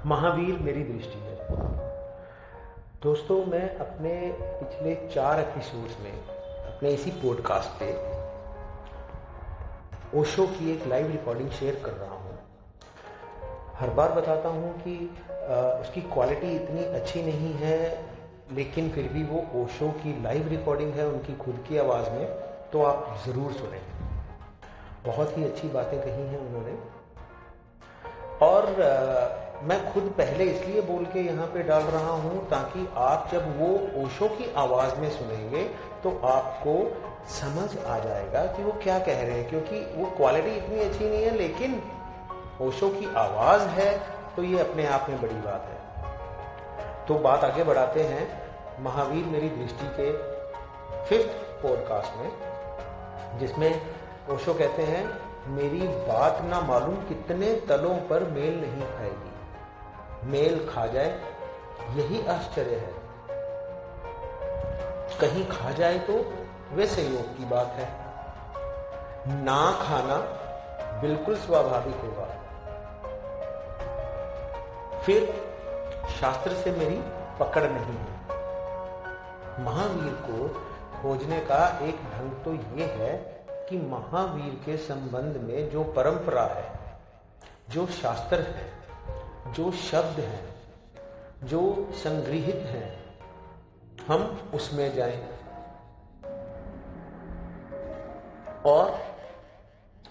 महावीर मेरी दृष्टि है। दोस्तों, मैं अपने पिछले 4 एपिसोड्स में अपने इसी पॉडकास्ट पे ओशो की एक लाइव रिकॉर्डिंग शेयर कर रहा हूँ। हर बार बताता हूँ कि उसकी क्वालिटी इतनी अच्छी नहीं है, लेकिन फिर भी वो ओशो की लाइव रिकॉर्डिंग है उनकी खुद की आवाज़ में, तो आप ज़रूर सुनें। बहुत ही अच्छी बातें कही हैं उन्होंने। और मैं खुद पहले इसलिए बोल के यहाँ पे डाल रहा हूँ ताकि आप जब वो ओशो की आवाज़ में सुनेंगे तो आपको समझ आ जाएगा कि वो क्या कह रहे हैं, क्योंकि वो क्वालिटी इतनी अच्छी नहीं है, लेकिन ओशो की आवाज़ है तो ये अपने आप में बड़ी बात है। तो बात आगे बढ़ाते हैं महावीर मेरी दृष्टि के 5th पॉडकास्ट में, जिसमें ओशो कहते हैं, मेरी बात ना मालूम कितने तलों पर मेल नहीं खाएगी, मेल खा जाए यही आश्चर्य है। कहीं खा जाए तो वे संयोग की बात है, ना खाना बिल्कुल स्वाभाविक होगा। फिर शास्त्र से मेरी पकड़ नहीं है। महावीर को खोजने का एक ढंग तो ये है कि महावीर के संबंध में जो परंपरा है, जो शास्त्र है, जो शब्द हैं, जो संग्रहित हैं, हम उसमें जाएं और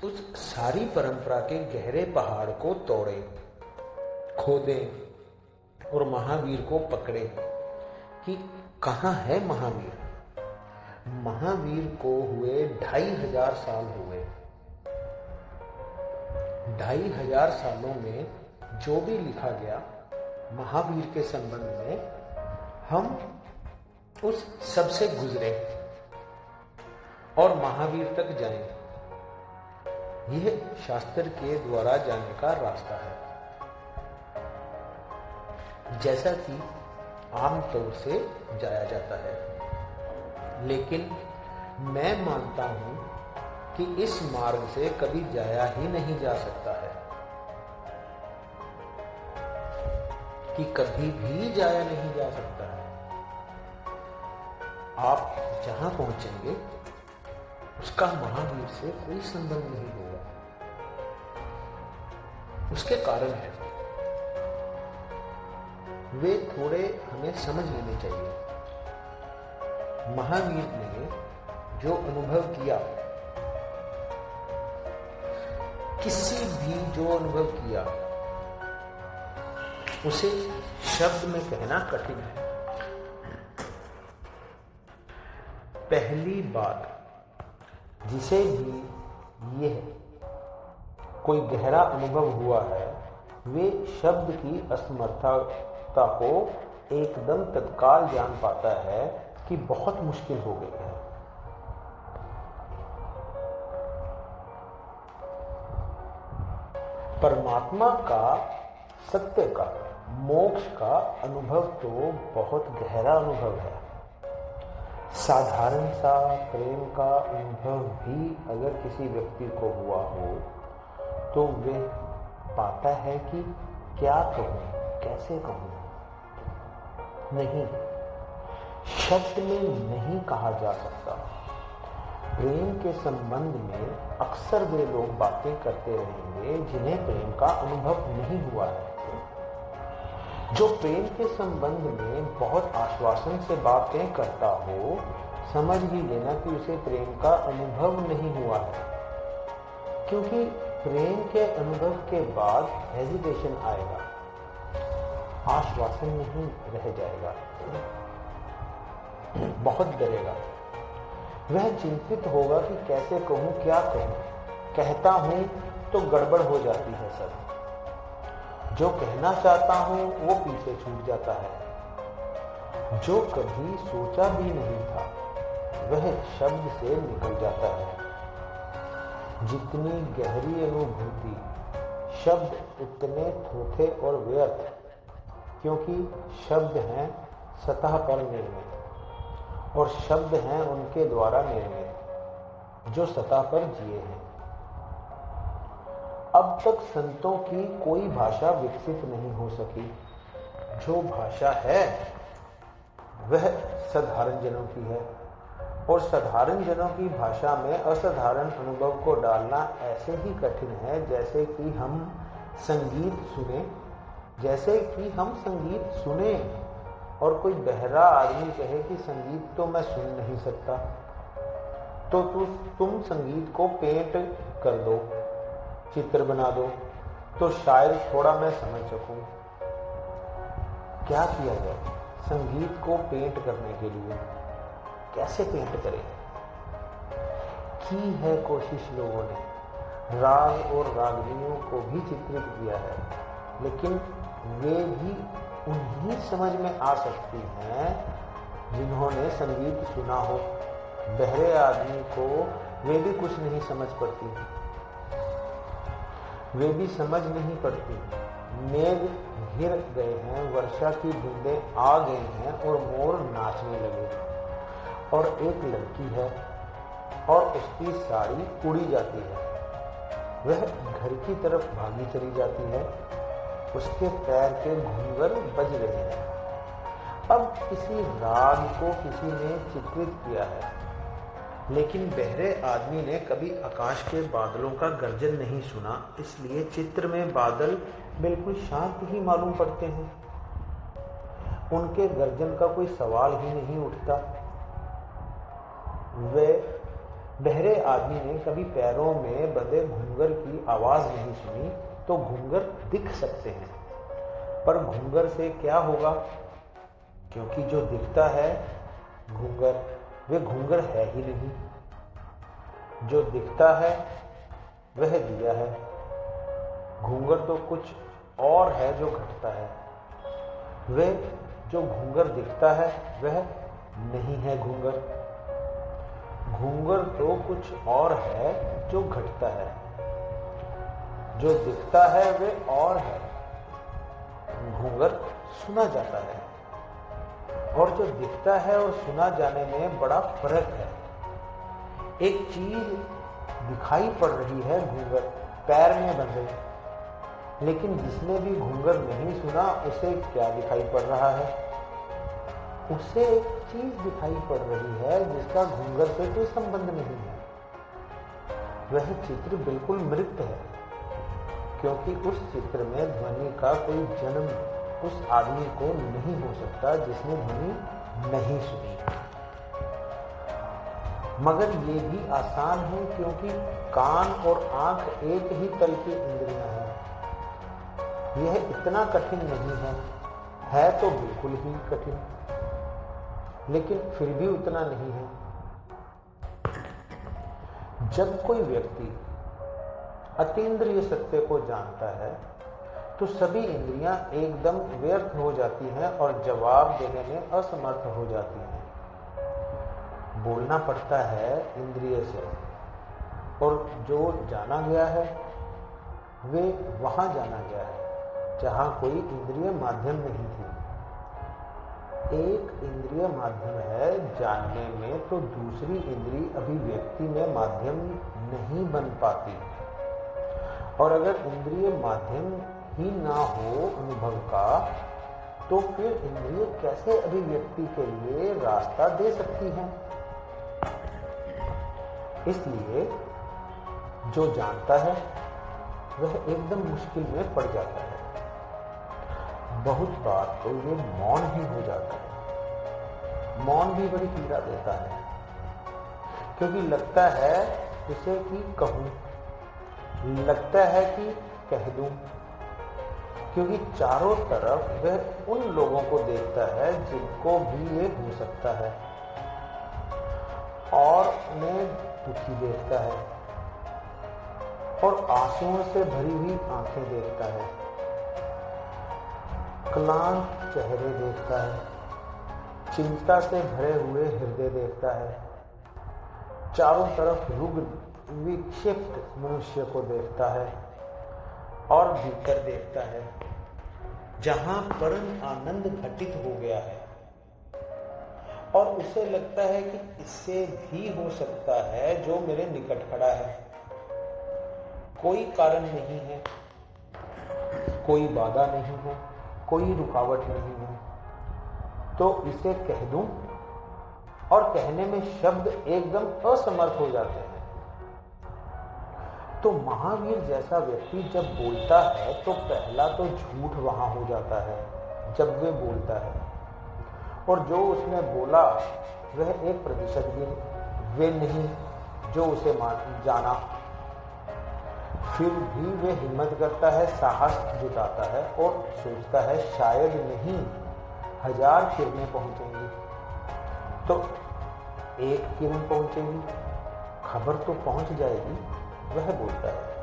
उस सारी परंपरा के गहरे पहाड़ को तोड़ें, खोदें और महावीर को पकड़ें कि कहाँ है महावीर। महावीर को हुए 2500 साल हुए। 2500 सालों में जो भी लिखा गया महावीर के संबंध में, हम उस सब से गुजरे और महावीर तक जाएं। यह शास्त्र के द्वारा जाने का रास्ता है, जैसा कि आमतौर से जाया जाता है। लेकिन मैं मानता हूं कि इस मार्ग से कभी जाया ही नहीं जा सकता है, कि कभी भी जाया नहीं जा सकता है। आप जहां पहुंचेंगे उसका महावीर से कोई संबंध नहीं होगा। उसके कारण है, वे थोड़े हमें समझ लेने चाहिए। महावीर ने जो अनुभव किया, किसी भी जो अनुभव किया, उसे शब्द में कहना कठिन है। पहली बात, जिसे भी यह कोई गहरा अनुभव हुआ है, वे शब्द की असमर्थता को एकदम तत्काल जान पाता है कि बहुत मुश्किल हो गई है। परमात्मा का, सत्य का, मोक्ष का अनुभव तो बहुत गहरा अनुभव है। साधारण सा प्रेम का अनुभव भी अगर किसी व्यक्ति को हुआ हो तो वे पाता है कि क्या कहूं, कैसे कहूं। नहीं, शब्द में नहीं कहा जा सकता। प्रेम के संबंध में अक्सर वे लोग बातें करते रहेंगे जिन्हें प्रेम का अनुभव नहीं हुआ है। जो प्रेम के संबंध में बहुत आश्वासन से बातें करता हो, समझ ही लेना कि उसे प्रेम का अनुभव नहीं हुआ है, क्योंकि प्रेम के अनुभव के बाद हेजिटेशन आएगा, आश्वासन नहीं रह जाएगा, बहुत डरेगा। वह चिंतित होगा कि कैसे कहूं, क्या कहूं, कहता हूं तो गड़बड़ हो जाती है सब। जो कहना चाहता हूं वो पीछे छूट जाता है। जो कभी सोचा भी नहीं था वह शब्द से निकल जाता है। जितनी गहरी अनुभूति, शब्द उतने थोथे और व्यर्थ, क्योंकि शब्द हैं सतह पर निर्मित और शब्द हैं उनके द्वारा निर्मित जो सतह पर जिए हैं। अब तक संतों की कोई भाषा विकसित नहीं हो सकी। जो भाषा है वह साधारण जनों की है, और साधारण जनों की भाषा में असाधारण अनुभव को डालना ऐसे ही कठिन है जैसे कि हम संगीत सुने और कोई बहरा आदमी कहे कि संगीत तो मैं सुन नहीं सकता, तो तुम संगीत को पेंट कर दो, चित्र बना दो, तो शायद थोड़ा मैं समझ सकूं। क्या किया जाए संगीत को पेंट करने के लिए? कैसे पेंट करें? की है कोशिश लोगों ने, राग और रागनियों को भी चित्रित किया है, लेकिन वे भी उन्हीं समझ में आ सकती हैं जिन्होंने संगीत सुना हो। बहरे आदमी को वे भी कुछ नहीं समझ पड़ती, वे भी समझ नहीं पड़ती। मेघ घिर गए हैं, वर्षा की बूंदें आ गई हैं और मोर नाचने लगे, और एक लड़की है और उसकी साड़ी उड़ी जाती है। वह घर की तरफ भागी चली जाती है, उसके पैर के घूंघर बज रहे हैं। अब किसी राग को किसी ने चित्रित किया है, लेकिन बहरे आदमी ने कभी आकाश के बादलों का गर्जन नहीं सुना, इसलिए चित्र में बादल बिल्कुल शांत ही मालूम पड़ते हैं। उनके गर्जन का कोई सवाल ही नहीं उठता। वे बहरे आदमी ने कभी पैरों में बंधे घूंघर की आवाज नहीं सुनी, तो घूंघर दिख सकते हैं, पर घूंघर से क्या होगा? क्योंकि जो दिखता है घूंघर, वे घूंघर है ही नहीं। जो दिखता है वह दिया है, घूंघर तो कुछ और है जो घटता है। वे जो घूंघर दिखता है वह नहीं है घूंघर। घूंघर तो कुछ और है जो घटता है। जो दिखता है वे और है, घूंघर सुना जाता है, और जो दिखता है और सुना जाने में बड़ा फर्क है। एक चीज दिखाई पड़ रही है, घूंघर पैर में बंधे, लेकिन जिसने भी घूंघर नहीं सुना उसे क्या दिखाई पड़ रहा है? उसे एक चीज दिखाई पड़ रही है जिसका घूंघर से कोई संबंध नहीं है। वह चित्र बिल्कुल मृत है, क्योंकि उस चित्र में ध्वनि का कोई जन्म उस आदमी को नहीं हो सकता जिसने ध्वनि नहीं सुनी। मगर ये भी आसान है, क्योंकि कान और आंख एक ही तल की इंद्रियां हैं। यह इतना कठिन नहीं है तो बिल्कुल ही कठिन, लेकिन फिर भी उतना नहीं है। जब कोई व्यक्ति अतीन्द्रिय सत्य को जानता है तो सभी इंद्रियां एकदम व्यर्थ हो जाती हैं और जवाब देने में असमर्थ हो जाती हैं। बोलना पड़ता है इंद्रिय से, और जो जाना गया है वे वहां जाना गया है जहां कोई इंद्रिय माध्यम नहीं थी। एक इंद्रिय माध्यम है जानने में, तो दूसरी इंद्रिय अभिव्यक्ति में माध्यम नहीं बन पाती। और अगर इंद्रिय माध्यम ही ना हो अनुभव का, तो फिर इंद्रिय कैसे अभिव्यक्ति के लिए रास्ता दे सकती हैं? इसलिए जो जानता है वह एकदम मुश्किल में पड़ जाता है। बहुत बार तो ये मौन ही हो जाता है। मौन भी बड़ी पीड़ा देता है, क्योंकि लगता है उसे कि कहूं, लगता है कि कह दूं, क्योंकि चारों तरफ वह उन लोगों को देखता है जिनको भी ये हो सकता है, और उन्हें दुखी देखता है, और आंसुओं से भरी हुई आंखें देखता है, क्लांत चेहरे देखता है, चिंता से भरे हुए हृदय देखता है, चारों तरफ रुग्ण विक्षिप्त मनुष्य को देखता है, और भीतर देखता है जहां परम आनंद घटित हो गया है, और उसे लगता है कि इससे भी हो सकता है जो मेरे निकट खड़ा है। कोई कारण नहीं है, कोई बाधा नहीं है, कोई रुकावट नहीं है, तो इसे कह दूं और कहने में शब्द एकदम असमर्थ हो जाते हैं। तो महावीर जैसा व्यक्ति जब बोलता है तो पहला तो झूठ वहां हो जाता है जब वे बोलता है, और जो उसने बोला वह 1% भी वे नहीं जो उसे जाना, फिर भी वे हिम्मत करता है, साहस जुटाता है और सोचता है शायद नहीं 1000 किरणें पहुंचेंगी तो 1 किरण पहुंचेगी, खबर तो पहुंच जाएगी, वह बोलता है।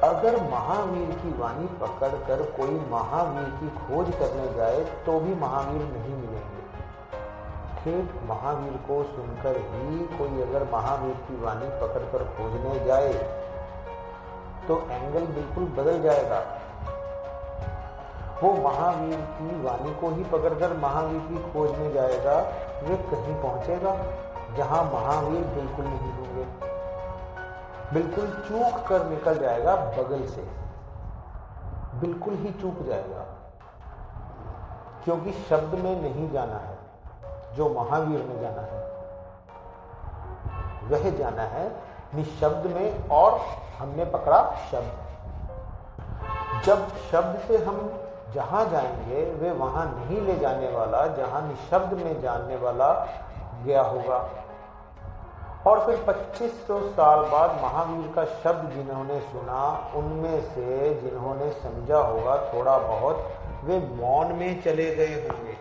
अगर महावीर की वाणी पकड़कर कोई महावीर की खोज करने जाए तो भी महावीर नहीं मिलेंगे। ठीक महावीर को सुनकर ही कोई अगर महावीर की वाणी पकड़कर खोजने जाए तो एंगल बिल्कुल बदल जाएगा। वो महावीर की वाणी को ही पकड़कर महावीर की खोज में जाएगा, वे कहीं पहुंचेगा जहां महावीर बिल्कुल नहीं होंगे, बिल्कुल चूक कर निकल जाएगा बगल से, बिल्कुल ही चूक जाएगा, क्योंकि शब्द में नहीं जाना है जो महावीर ने जाना है, वह जाना है निशब्द में, और हमने पकड़ा शब्द। जब शब्द से हम जहां जाएंगे वे वहां नहीं ले जाने वाला जहां निशब्द में जानने वाला गया होगा। और फिर 2500 साल बाद महावीर का शब्द जिन्होंने सुना उनमें से जिन्होंने समझा होगा थोड़ा बहुत, वे मौन में चले गए होंगे।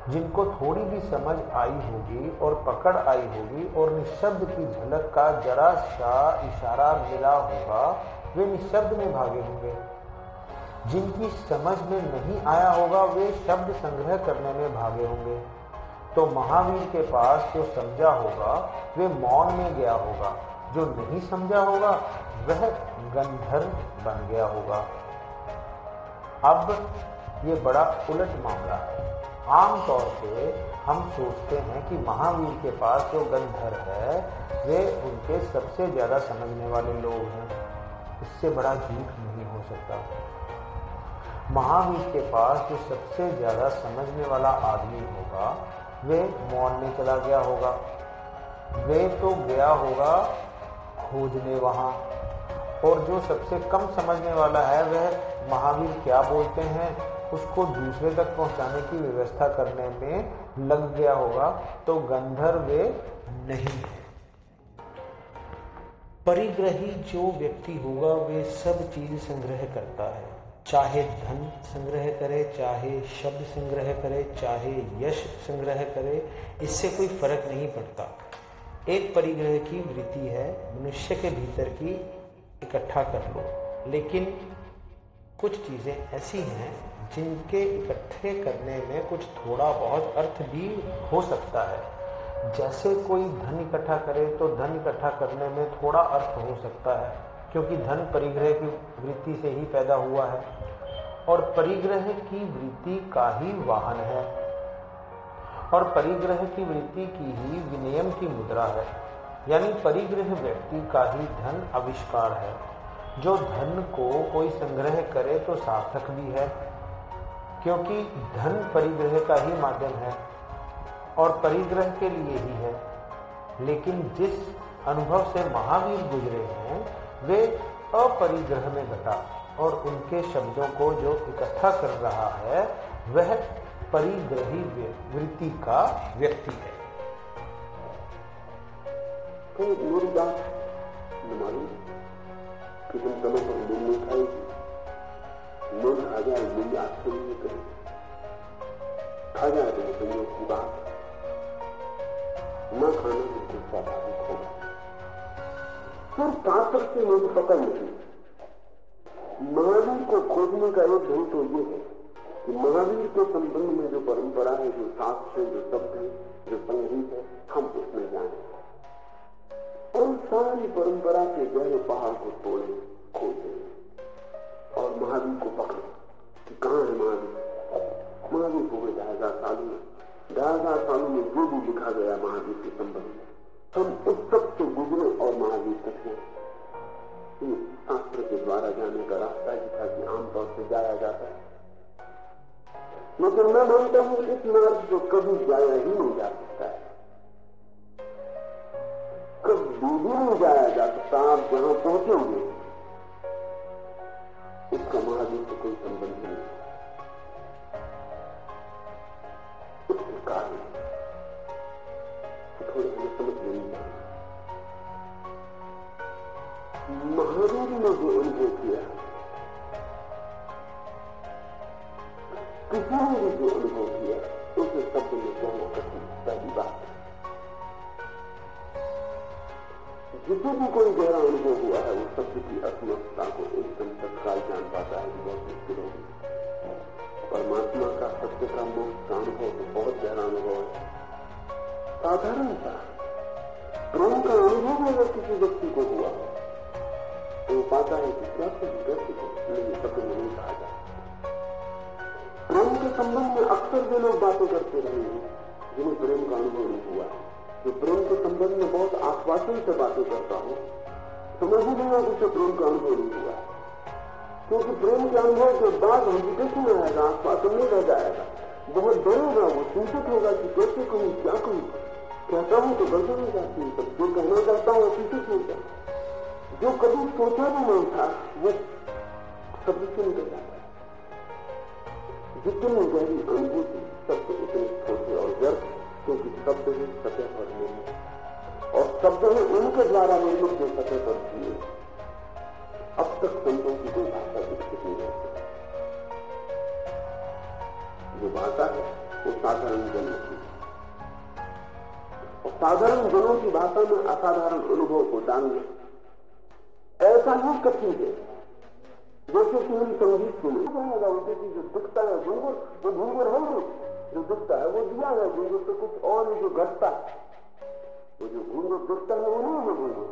जिनको थोड़ी भी समझ आई होगी और पकड़ आई होगी और निशब्द की झलक का जरा सा इशारा मिला होगा, वे निशब्द में भागे होंगे। जिनकी समझ में नहीं आया होगा वे शब्द संग्रह करने में भागे होंगे। तो महावीर के पास जो समझा होगा वे मौन में गया होगा, जो नहीं समझा होगा वह गंधर्व बन गया होगा। अब ये बड़ा उलट मामला है। आमतौर पे हम सोचते हैं कि महावीर के पास जो गंधर्व है वे उनके सबसे ज्यादा समझने वाले लोग हैं। इससे बड़ा झूठ नहीं हो सकता। महावीर के पास जो सबसे ज्यादा समझने वाला आदमी होगा वे मौन में चला गया होगा, वे तो गया होगा खोजने वहां, और जो सबसे कम समझने वाला है वह महावीर क्या बोलते हैं उसको दूसरे तक पहुंचाने की व्यवस्था करने में लग गया होगा। तो गंधर्व वे नहीं है। परिग्रही जो व्यक्ति होगा वे सब चीज संग्रह करता है, चाहे धन संग्रह करे, चाहे शब्द संग्रह करे, चाहे यश संग्रह करे, इससे कोई फर्क नहीं पड़ता। एक परिग्रह की वृत्ति है मनुष्य के भीतर की इकट्ठा कर लो, लेकिन कुछ चीजें ऐसी हैं जिनके इकट्ठे करने में कुछ थोड़ा बहुत अर्थ भी हो सकता है। जैसे कोई धन इकट्ठा करे तो धन इकट्ठा करने में थोड़ा अर्थ हो सकता है, क्योंकि धन परिग्रह की वृत्ति से ही पैदा हुआ है और परिग्रह की वृत्ति का ही वाहन है, और परिग्रह की वृत्ति की ही विनियम की मुद्रा है। यानी परिग्रह व्यक्ति का ही धन आविष्कार है। जो धन को कोई संग्रह करे तो सार्थक भी है, क्योंकि धन परिग्रह का ही माध्यम है और परिग्रह के लिए ही है। लेकिन जिस अनुभव से महावीर गुजरे हैं वे अपरिग्रह में घटा, और उनके शब्दों को जो इकट्ठा कर रहा है वह परिग्रही वृत्ति का व्यक्ति है। तो मेरी बात मालूम कि तुम समय पर मिल नहीं खाएगी, लोग खा जाए मिल आश्चर्य नहीं करेंगे, खा जाए तो संयोग की बात, न खाना बिल्कुल स्वाभाविक होगा। फिर शास्त्र से मेरी पकड़ नहीं। महावीर को खोजने का एक ढंग तो ये है कि महावीर के संबंध में जो परंपरा है, जो शास्त्र है, जो शब्द है, जो संगीत है, हम उसमें जाएं और सारी परंपरा के गहरे पहाड़ को तोड़े, खोजें और महावीर को पकड़े कि कहां है महावीर। महावीर हो गए 1000 सालों में, 1000 सालों में जो भी लिखा गया महावीर के संबंध में, हम उस सब से गुजरे और महावीर तक हैं। ये शास्त्र के द्वारा जाने का रास्ता है जिसका कि आमतौर से जाया जाता है। लेकिन मैं मानता हूं इस मार्ग को कभी जाया ही नहीं जा सकता है, कभी भी नहीं जाया जा सकता। आप जहां पहुंचेंगे उसका महावीर से कोई संबंध नहीं। उसके कारण थोड़ी हमें समझ नहीं चाहिए। महावीर ने जो अनुभव किया, किसी ने भी जो अनुभव किया, उसे शब्द में कहना कठिन पहली बात है। जिसे भी कोई गहरा अनुभव हुआ है वो शब्द की असमर्थता को एकदम तत्काल जान पाता है, बहुत मुश्किल होगी। परमात्मा का सत्य का मोक्ष का अनुभव तो बहुत गहरा अनुभव है। साधारण था प्रेम का अनुभव अगर किसी व्यक्ति को हुआ तो वो पाता है कि क्या नहीं शब्द में नहीं कहा जाता। प्रेम के संबंध में अक्सर जो लोग बातें करते रहे जिन्हें प्रेम का अनुभव नहीं हुआ, जो प्रेम के संबंध में बहुत आश्वासन से बातें करता हो, समझ ही नहीं उसे प्रेम का अनुभव नहीं हुआ, क्योंकि प्रेम के अनुभव के बाद हकीकत नहीं आएगा, आश्वासन नहीं रह जाएगा, बहुत डरेगा, वो चिंतित होगा कि कैसे कहूं, क्या कहूं, कहता हूं तो गड़बड़ हो जाती है, तब जो कहना चाहता हूं हकीकत हो जाता। जो कभी सोचा भी नहीं था वो शब्द से निकल जाता है। जितनी गहरी अनुभूति शब्द उतने छोटे और व्यर्थ, क्योंकि शब्द ही सतह पर नहीं, और शब्द ही उनके द्वारा निर्मित जो सतह पर किए। अब तक संतों की कोई भाषा विकसित नहीं होती। जो भाषा है वो साधारण जनों की, और साधारण जनों की भाषा में असाधारण अनुभव को डालना ऐसा ही कठिन है जैसे कि हम संगीत सुने जाएगा। उसे जो दिखता है घुंघर, वो घुंघर है नहीं, जो दिखता है वो दिया है, घुंघर से कुछ और है जो घटता है। वो जो घुंघर दिखता है वो नहीं है घुंघर,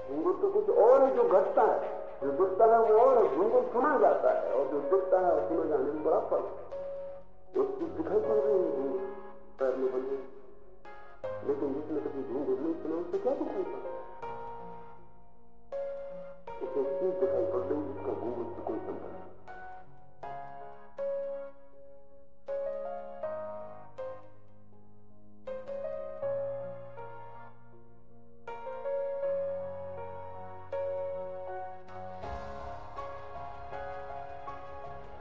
घुंघर तो कुछ और है जो घटता है, जो दिखता है वो और है। घुंघर सुना जाता है और जो दिखता है और सुना जाने में बड़ा फर्क है। उसकी दिखाई पड़ रही है घुंघर पैर में बन गई, लेकिन जिसने कभी घुंघर नहीं सुना उससे क्या दिखाई पड़ रहा है? उसे चीज दिखाई पड़ रही जिसका घूंघट से कोई संबंध नहीं।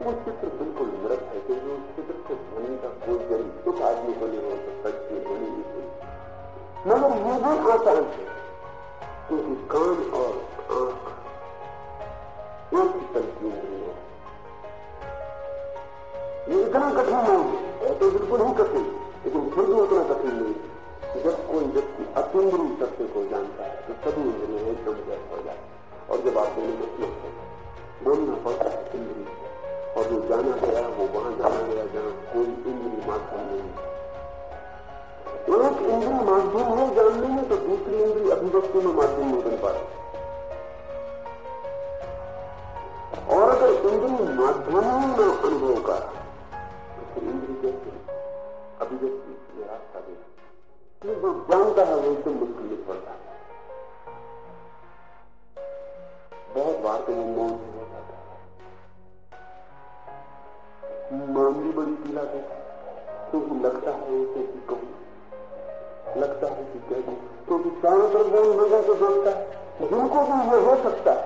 वो चित्र बिल्कुल मृत है, क्योंकि उस चित्र से ध्वनि का कोई जरूर सुख आदमी को नहीं हो सकता कि ध्वनि नहीं, मगर ये भी आसान है क्योंकि कान और आंख एक ही चलती नहीं है। ये इतना कठिन नहीं है, तो बिल्कुल ही कठिन, लेकिन फिर भी उतना कठिन नहीं है। जब कोई व्यक्ति अतीन्द्रिय सत्य को जानता है तो सभी इंद्रियां एकदम व्यस्त हो जाती, और जब आप दोनों में बोलना पड़ता है इंद्रिय, और जो जाना गया वो वहां जाना गया जहां कोई इंद्रिय माध्यम नहीं। एक इंद्रिय माध्यम है जानने में, तो दूसरी इंद्रिय अभिव्यक्ति में माध्यम नहीं बन पाती। और अगर इंद्रिय माध्यम में अनुभव का, तो इंद्रिय कैसे अभिव्यक्ति में रास्ता दे? जो जानता है वो एकदम मुश्किल में पड़ता है। बहुत बार तो वो मौन हो जाता है, मौन भी बड़ी पीला देता है, क्योंकि लगता है उसे कि कहूं, लगता है कि कह दूं, क्योंकि चारों तरफ वो नजर से देखता है जिनको भी ये हो सकता है,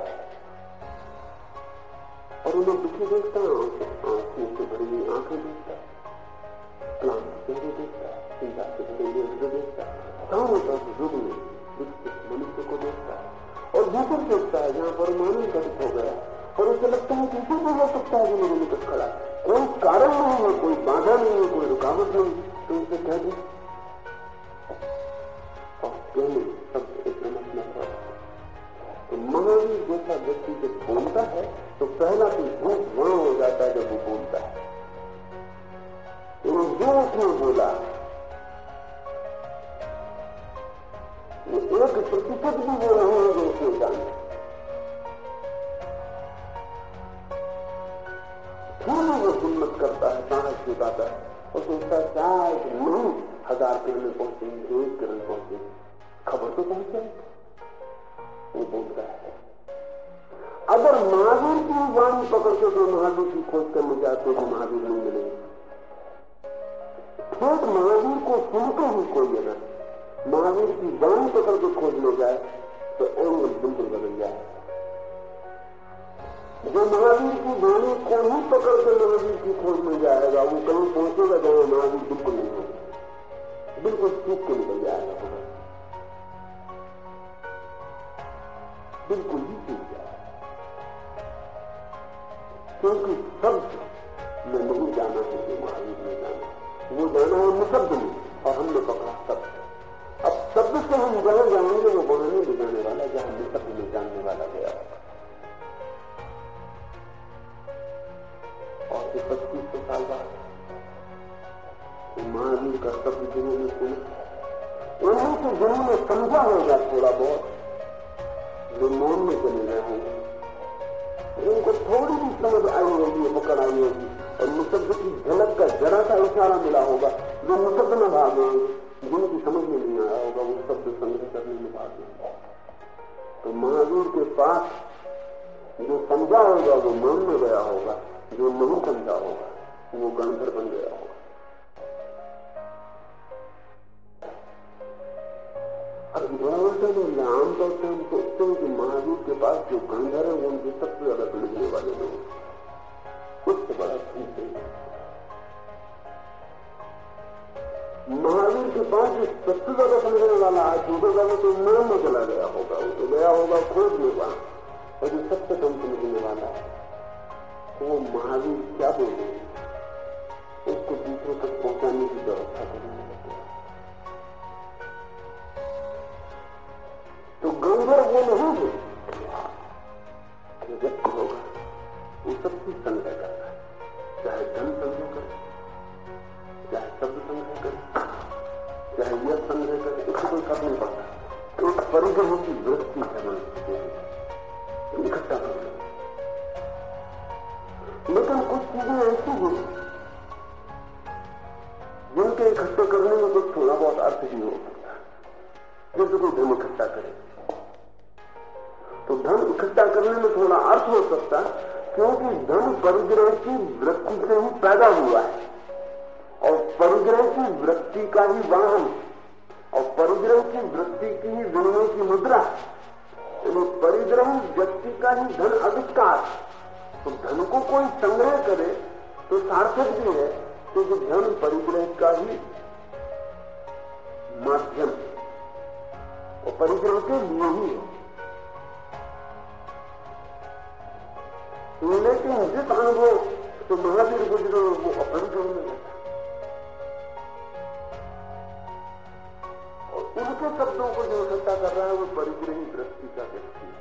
और उन्हें दुखी देखता है, आंखों से भरी हुई आंखें देखता है, क्लांत चेहरे देखता है, चिंता से भरे हुए हृदय देखता है, चारों तरफ युग में विकसित मनुष्य को देखता है, और भीतर देखता है जहां परमाणु घटित हो गया, और उसे लगता है कि इसे भी हो सकता है जो मेरे निकट खड़ा, कोई कारण नहीं है, कोई बाधा नहीं है, कोई रुकावट नहीं, तो उसे कह दे और कहने शब्द एक समझना पड़ा। तो महावीर जैसा व्यक्ति जब बोलता है तो पहला तो भूत वहां हो जाता है जब वो बोलता है, तो जो उसने बोला वो एक प्रतिशत भी वो नहीं है जो उसने जाना, फिर वो हिम्मत करता है, साहस जुटाता है और सोचता है शायद नहीं 1000 किरण पहुंचेंगे, 1 किरण पहुंचेंगे, खबर तो पहुंचे। वो बोलता है अगर महावीर की वाणी पकड़ के तो महावीर की खोज करने जाते तो महावीर नहीं मिलेंगे। ठेठ महावीर को सुनते ही कोई अगर महावीर की वाणी पकड़ के खोज ले जाए तो एंगल बिल्कुल बदल जाए। जो महावीर की वाणी को ही पकड़ के महावीर की खोज में जाएगा वो कहीं पहुंचेगा जहां महावीर बिल्कुल नहीं होगा, बिल्कुल चूक के निकल जाएगा, बिल्कुल ही चूक जाएगा। क्योंकि शब्द में नहीं जाना है जो महावीर ने जाना, वो जाना है निशब्द में, और हमने पकड़ा शब्द। अब शब्द से हम जहां जाएंगे वो वहां नहीं ले जाने वाला जहां निशब्द में जानने वाला गया। और 2500 साल बाद महावीर का शब्द जिन्होंने सुना उन्हीं के जिन्होंने समझा होगा थोड़ा बहुत, जो मौन में चले गए होंगे, उनको थोड़ी भी समझ आई होगी, पकड़ आई होगी, और निशब्द की झलक का जरा सा इशारा मिला होगा, जो निशब्द में भाग गए, जिनकी समझ में नहीं आया होगा वो शब्द संग्रह करने में भाग गए। तो महावीर के पास जो समझा होगा वो मौन में गया होगा, जो नहीं समझा होगा वो गंधर बन गया होगा। आमतौर से हम सोचते हैं कि महावीर के पास जो गंधर है वो उनके सबसे ज्यादा बिगड़ने वाले लोग, उससे बड़ा ठीक है। महावीर के पास जो सबसे ज्यादा समझने वाला आजूबा वो तो नाम में चला गया होगा, वो तो गया होगा खोज में वहां, और जो सबसे कम समझने वाला है वो महावीर क्या बोले उसको दूसरों तक पहुंचाने की व्यवस्था करने लगता है। तो गंधर वो नहीं है जो व्यक्ति होगा वो सब चीज संग्रह करता है, चाहे धन संग्रह करे, चाहे शब्द संग्रह करे, चाहे यह संग्रह करे, इससे कोई फर्क नहीं पड़ता। तो एक परिग्रह की वृत्ति है इकट्ठा करना। लेकिन कुछ चीजें ऐसी हैं जिनके इकट्ठे करने में कुछ थोड़ा बहुत अर्थ ही हो सकता है। जैसे कोई धन इकट्ठा करे तो धन इकट्ठा करने में थोड़ा अर्थ हो सकता है, क्योंकि धन परिग्रह की वृत्ति से ही पैदा हुआ है, और परिग्रह की वृत्ति का ही वाहन, और परिग्रह की वृत्ति की ही विनिमय की मुद्रा, परिग्रह व्यक्ति का ही धन आविष्कार। तो धन को कोई संग्रह करे तो सार्थक भी है, क्योंकि धन परिग्रह का ही माध्यम और परिग्रह के लिए ही है। लेकिन जिस अनुभव तो महावीर को जो वो अपरिग्रह में रहता, और उनके शब्दों को जो इकट्ठा कर रहा है वो परिग्रही वृत्ति का व्यक्ति है।